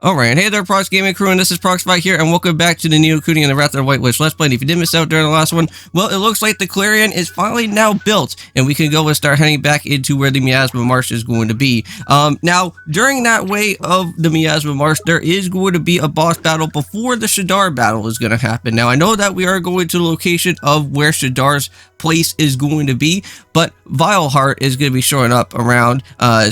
Alright, hey there Prox Gaming Crew, and this is Proxify here, and welcome back to the Ni No Kuni and the Wrath of the White Witch Let's Play. And if you did miss out during the last one, well, it looks like the Clarion is finally now built, and we can go and start heading back into where the Miasma Marsh is going to be. Now, during that way of the Miasma Marsh, there is going to be a boss battle before the Shadar battle is going to happen. Now, I know that we are going to the location of where Shadar's place is going to be, but Vileheart is going to be showing up around,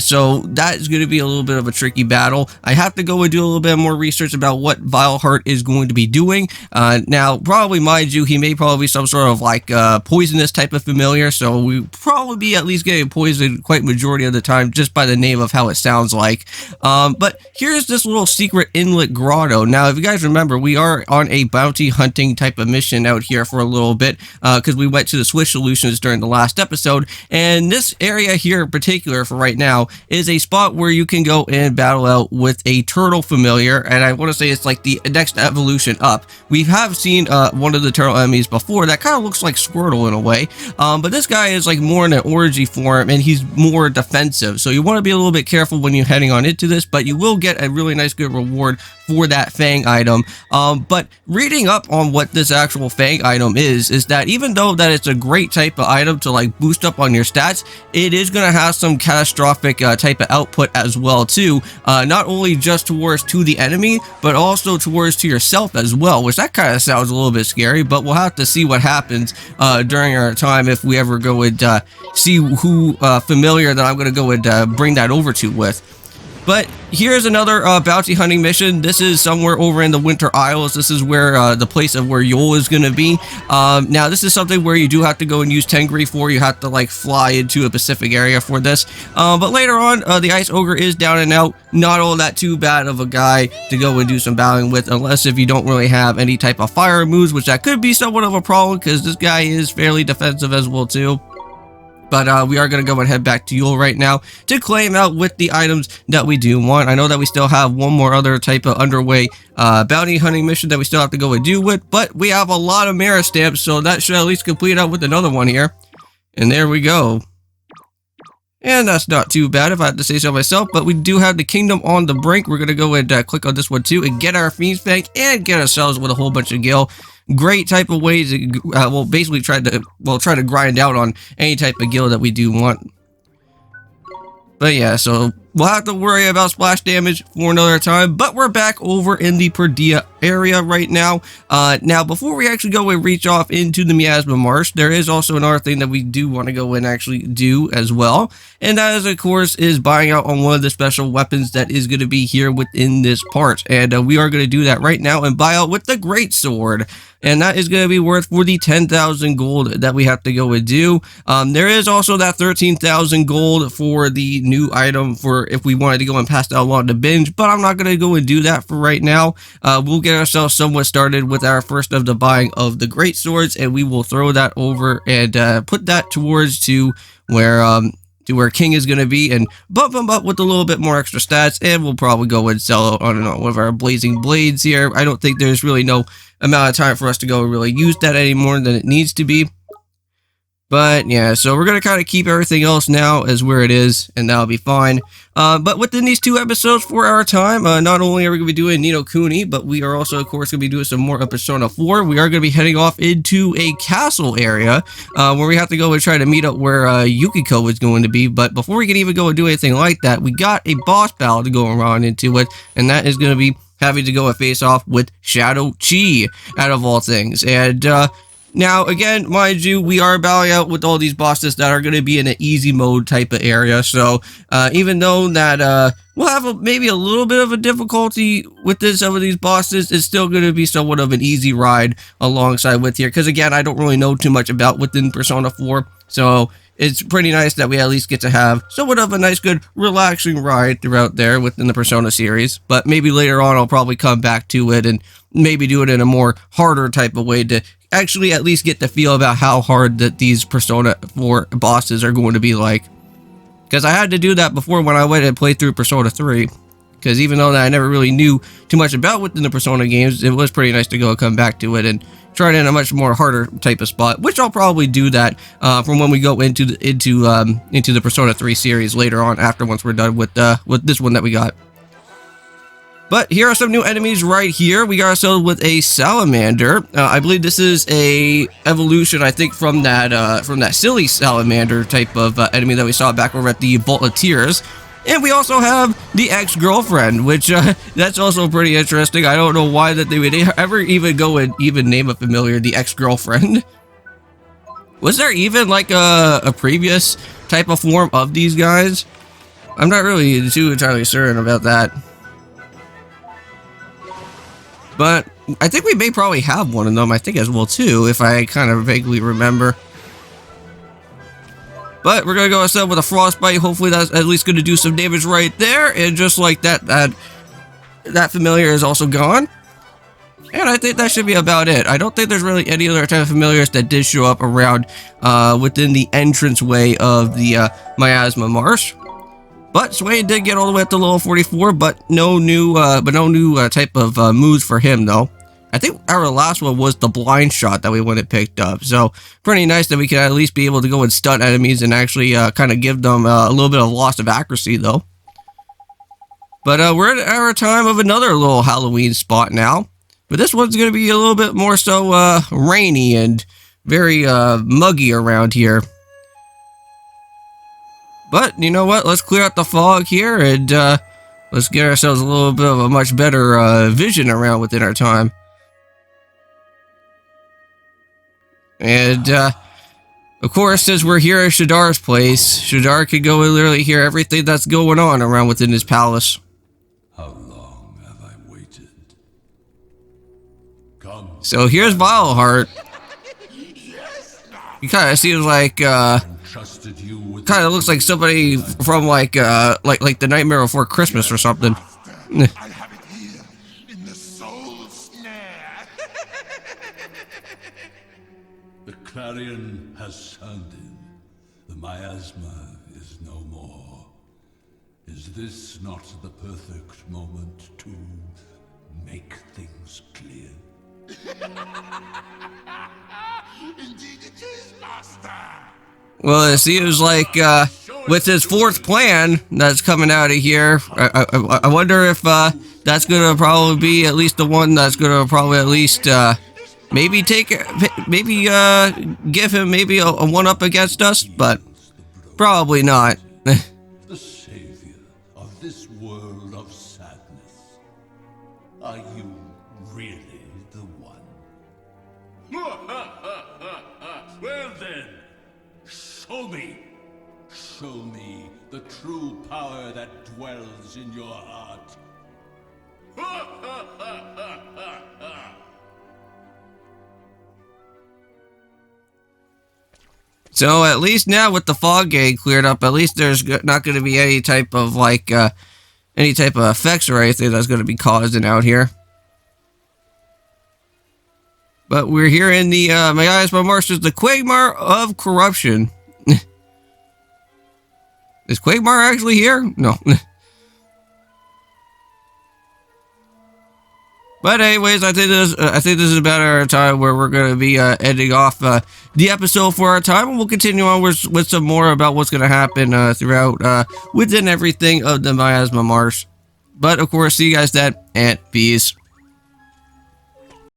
so that is going to be a little bit of a tricky battle. I have to go and do a little bit more research about what Vileheart is going to be doing. Now, probably, mind you, he may probably be some sort of like poisonous type of familiar, so we probably be at least getting poisoned quite majority of the time just by the name of how it sounds like. But here's this little secret inlet grotto. Now, if you guys remember, we are on a bounty hunting type of mission out here for a little bit, because we went to the Swiss Solutions during the last episode, and this area here in particular for right now is a spot where you can go and battle out with a turtle familiar, and I want to say it's like the next evolution up. We have seen one of the turtle enemies before that kind of looks like Squirtle in a way, but this guy is like more in an orgy form, and he's more defensive, so you want to be a little bit careful when you're heading on into this, but you will get a really nice good reward for that Fang item. But reading up on what this actual Fang item is that even though that it's a great type of item to like boost up on your stats, it is going to have some catastrophic type of output as well too, not only just towards to the enemy, but also towards to yourself as well, which that kind of sounds a little bit scary, but we'll have to see what happens during our time if we ever go and see who familiar that I'm going to go and bring that over to with. But here's another bounty hunting mission. This is somewhere over in the Winter Isles. This is where the place of where Yol is going to be. Now, this is something where you do have to go and use Tengri for. You have to like fly into a Pacific area for this. But later on, the Ice Ogre is down and out. Not all that too bad of a guy to go and do some battling with, unless if you don't really have any type of fire moves, which that could be somewhat of a problem because this guy is fairly defensive as well too. But we are going to go and head back to Yule right now to claim out with the items that we do want. I know that we still have one more other type of underway bounty hunting mission that we still have to go and do with, but we have a lot of Mara stamps, so that should at least complete out with another one here. And there we go. And that's not too bad if I have to say so myself, but we do have the Kingdom on the Brink. We're going to go and click on this one too and get our Fiend's Fang and get ourselves with a whole bunch of gil. Great type of ways to, well, basically try to grind out on any type of gil that we do want. But yeah, so we'll have to worry about splash damage for another time, but we're back over in the Perdea area right now. Now, before we actually go and reach off into the Miasma Marsh, there is also another thing that we do want to go and actually do as well, and that is, of course, is buying out on one of the special weapons that is going to be here within this part, and we are going to do that right now and buy out with the Great Sword. And that is going to be worth for the 10,000 gold that we have to go and do. There is also that 13,000 gold for the new item for if we wanted to go and pass that along to binge, but I'm not going to go and do that for right now. We'll get ourselves somewhat started with our first of the buying of the great swords, and we will throw that over and put that towards to where King is going to be and bump him up with a little bit more extra stats, and we'll probably go and sell on one of our blazing blades here. I don't think there's really no amount of time for us to go and really use that any more than it needs to be. But yeah, so we're going to kind of keep everything else now as where it is, and that'll be fine. But within these two episodes for our time, not only are we going to be doing Ni No Kuni, but we are also, of course, going to be doing some more of Persona 4. We are going to be heading off into a castle area, where we have to go and try to meet up where Yukiko is going to be. But before we can even go and do anything like that, we got a boss battle to go around into it, and that is going to be having to go and face off with Shadow Chi, out of all things. And now, again, mind you, we are battling out with all these bosses that are going to be in an easy mode type of area. So, even though that we'll have maybe a little bit of a difficulty with some of these bosses, it's still going to be somewhat of an easy ride alongside with here. Because, again, I don't really know too much about within Persona 4. So, it's pretty nice that we at least get to have somewhat of a nice, good, relaxing ride throughout there within the Persona series. But maybe later on I'll probably come back to it and maybe do it in a more harder type of way to actually at least get the feel about how hard that these Persona 4 bosses are going to be like. Because I had to do that before when I went and played through Persona 3. Because even though that I never really knew too much about within the Persona games, it was pretty nice to go and come back to it and try it in a much more harder type of spot, which I'll probably do that from when we go into the Persona 3 series later on, after once we're done with this one that we got. But here are some new enemies right here. We got ourselves with a salamander. I believe this is a evolution, I think, from that silly salamander type of enemy that we saw back over at the Vault of Tears. And we also have the ex-girlfriend, which that's also pretty interesting. I don't know why that they would ever even go and even name a familiar the ex-girlfriend. Was there even like a previous type of form of these guys? I'm not really too entirely certain about that. But I think we may probably have one of them, I think, as well, too, if I kind of vaguely remember. But we're going to go ourselves with a frostbite. Hopefully that's at least going to do some damage right there. And just like that, that familiar is also gone. And I think that should be about it. I don't think there's really any other type of familiars that did show up around within the entranceway of the Miasma Marsh. But Swain did get all the way up to level 44, but no new type of moves for him though. I think our last one was the blind shot that we went and picked up. So pretty nice that we can at least be able to go and stun enemies and actually kind of give them a little bit of loss of accuracy though. But we're at our time of another little Halloween spot now. But this one's going to be a little bit more so rainy and very muggy around here. But you know what? Let's clear out the fog here and let's get ourselves a little bit of a much better vision around within our time. And of course, since we're here at Shadar's place, Shadar can go and literally hear everything that's going on around within his palace. How long have I waited? Come. So here's Vileheart. He kind of seems like kind of looks like somebody from like the Nightmare Before Christmas or something. I have it here in the soul snare. The Clarion has sounded. The miasma is no more. Is this not the perfect moment to make things clear? Indeed it is, Master. Well, it seems like with his fourth plan that's coming out of here, I wonder if that's going to probably be at least the one that's going to probably at least maybe give him maybe a one-up against us, but probably not. The savior of this world of sadness. Are you really the one? Well then, show me. Show me the true power that dwells in your heart. So at least now with the fog getting cleared up, at least there's not going to be any type of like any type of effects or anything that's going to be causing out here. But we're here in the Miasma Marsh, the Quagmire of Corruption. Is Quagmire actually here? No. But anyways, I think this is about our time where we're going to be ending off the episode for our time, and we'll continue on with some more about what's going to happen throughout within everything of the Miasma Marsh. But of course, see you guys then, and peace.